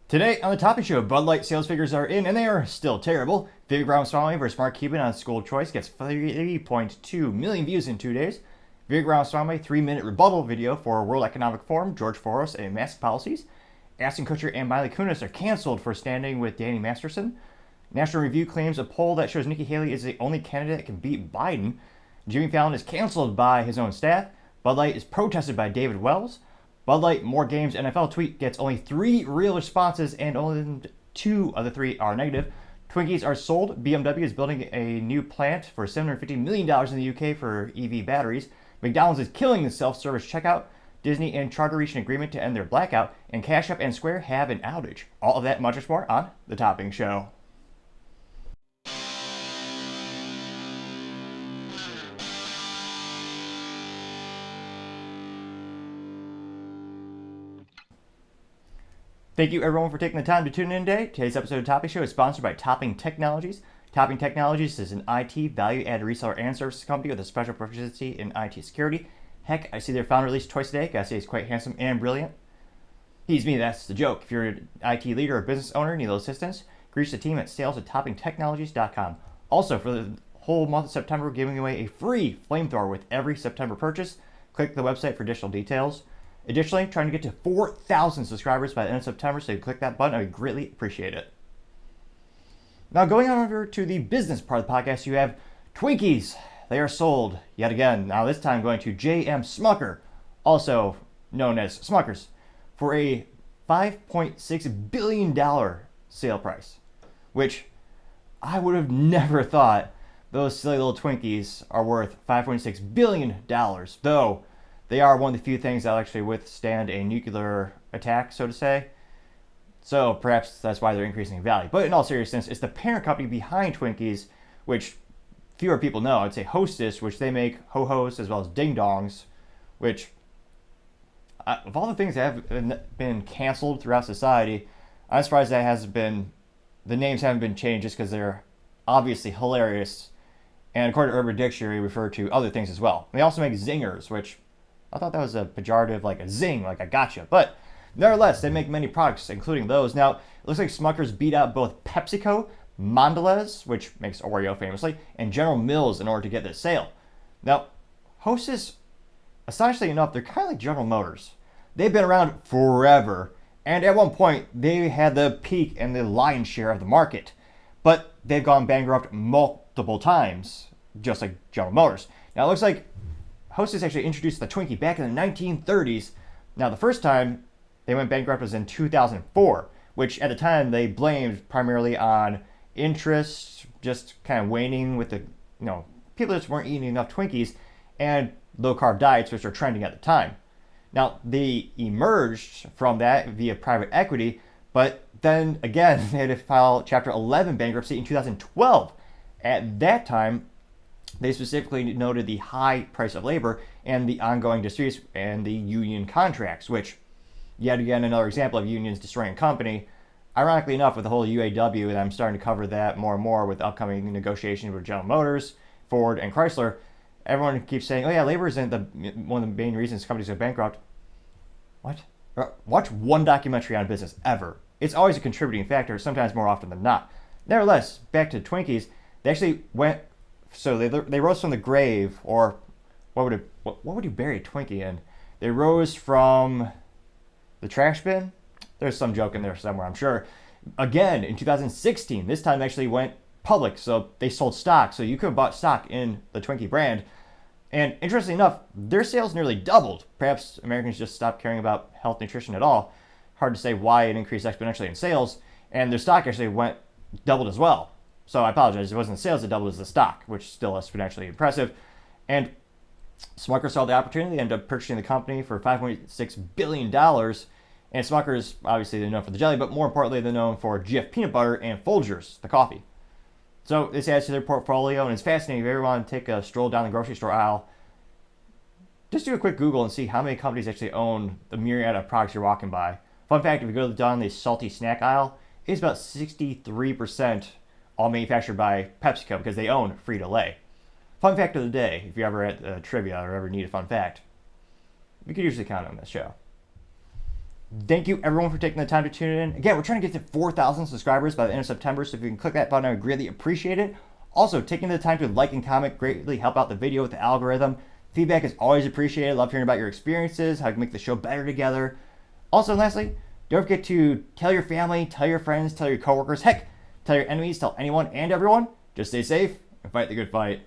Today on the Topic Show, Bud Light sales figures are in, and they are still terrible. Vivek Ramaswamy versus Mark Cuban on school choice gets 3.2 million views in 2 days. Vivek Ramaswamy 3-minute rebuttal video for World Economic Forum, George Soros, and mask policies. Ashton Kutcher and Miley Kunis are canceled for standing with Danny Masterson. National Review claims a poll that shows Nikki Haley is the only candidate that can beat Biden. Jimmy Fallon is canceled by his own staff. Bud Light is protested by David Wells. Bud Light More Games NFL tweet gets only 3 real responses, and only 2 of the 3 are negative. Twinkies are sold. BMW is building a new plant for $750 million in the UK for EV batteries. McDonald's is killing the self-service checkout. Disney and Charter reach an agreement to end their blackout. And Cash App and Square have an outage. All of that and much more on The Topping Show. Thank you everyone for taking the time to tune in today. Today's episode of Topping Show is sponsored by Topping Technologies. Topping Technologies is an IT value-added reseller and services company with a special proficiency in IT security. Heck, I see their founder release twice a day. Gotta say he's quite handsome and brilliant. He's me, that's the joke. If you're an IT leader or business owner and need a little assistance, reach the team at sales@toppingtechnologies.com. Also, for the whole month of September, we're giving away a free flamethrower with every September purchase. Click the website for additional details. Additionally, trying to get to 4,000 subscribers by the end of September, so you click that button, I would greatly appreciate it. Now, going on over to the business part of the podcast, you have Twinkies. They are sold yet again. Now, this time going to J M Smucker, also known as Smuckers, for a $5.6 billion sale price, which I would have never thought those silly little Twinkies are worth $5.6 billion, though they are one of the few things that will actually withstand a nuclear attack, so to say. So perhaps that's why they're increasing in value. But in all seriousness, it's the parent company behind Twinkies, which fewer people know. I'd say Hostess, which they make ho-hos as well as ding-dongs, which of all the things that have been canceled throughout society, I'm surprised that the names haven't been changed just because they're obviously hilarious. And according to Urban Dictionary, refer to other things as well. They also make zingers, which I thought that was a pejorative, like a zing, like a gotcha. But nevertheless, they make many products, including those. Now, it looks like Smuckers beat out both PepsiCo, Mondelez, which makes Oreo famously, and General Mills in order to get this sale. Now, Hostess, astonishingly enough, they're kind of like General Motors. They've been around forever, and at one point, they had the peak and the lion's share of the market. But they've gone bankrupt multiple times, just like General Motors. Now, it looks like Hostess actually introduced the Twinkie back in the 1930s. Now, the first time they went bankrupt was in 2004, which at the time they blamed primarily on interest just kind of waning with the, people just weren't eating enough Twinkies, and low-carb diets, which are trending at the time. Now, they emerged from that via private equity, but then again, they had to file Chapter 11 bankruptcy in 2012. At that time, they specifically noted the high price of labor and the ongoing disputes and the union contracts, which, yet again, another example of unions destroying a company. Ironically enough, with the whole UAW, and I'm starting to cover that more and more with upcoming negotiations with General Motors, Ford, and Chrysler, everyone keeps saying, oh yeah, labor isn't one of the main reasons companies go bankrupt. What? Watch one documentary on business ever. It's always a contributing factor, sometimes more often than not. Nevertheless, back to Twinkies, they actually went. So they rose from the grave, or what would you bury a Twinkie in? They rose from the trash bin. There's some joke in there somewhere, I'm sure. Again, in 2016, this time they actually went public, so they sold stock. So you could have bought stock in the Twinkie brand. And interestingly enough, their sales nearly doubled. Perhaps Americans just stopped caring about health nutrition at all. Hard to say why it increased exponentially in sales. And their stock actually doubled as well. So I apologize, it wasn't the sales that doubled, it was the stock, which is still exponentially impressive. And Smucker saw the opportunity, ended up purchasing the company for $5.6 billion. And Smucker's, obviously, they're known for the jelly, but more importantly, they're known for Jif peanut butter and Folgers, the coffee. So this adds to their portfolio, and it's fascinating. If you ever want to take a stroll down the grocery store aisle, just do a quick Google and see how many companies actually own the myriad of products you're walking by. Fun fact, if you go down the salty snack aisle, it's about 63% all manufactured by PepsiCo because they own Frito-Lay. Fun fact of the day, if you're ever at trivia or ever need a fun fact. We could usually count on this show. Thank you everyone for taking the time to tune in. Again, we're trying to get to 4,000 subscribers by the end of September, so if you can click that button, I would greatly appreciate it. Also, taking the time to like and comment greatly help out the video with the algorithm. Feedback is always appreciated. Love hearing about your experiences, how you can make the show better together. Also, lastly, don't forget to tell your family, tell your friends, tell your coworkers, heck, tell your enemies, tell anyone and everyone. Just stay safe and fight the good fight.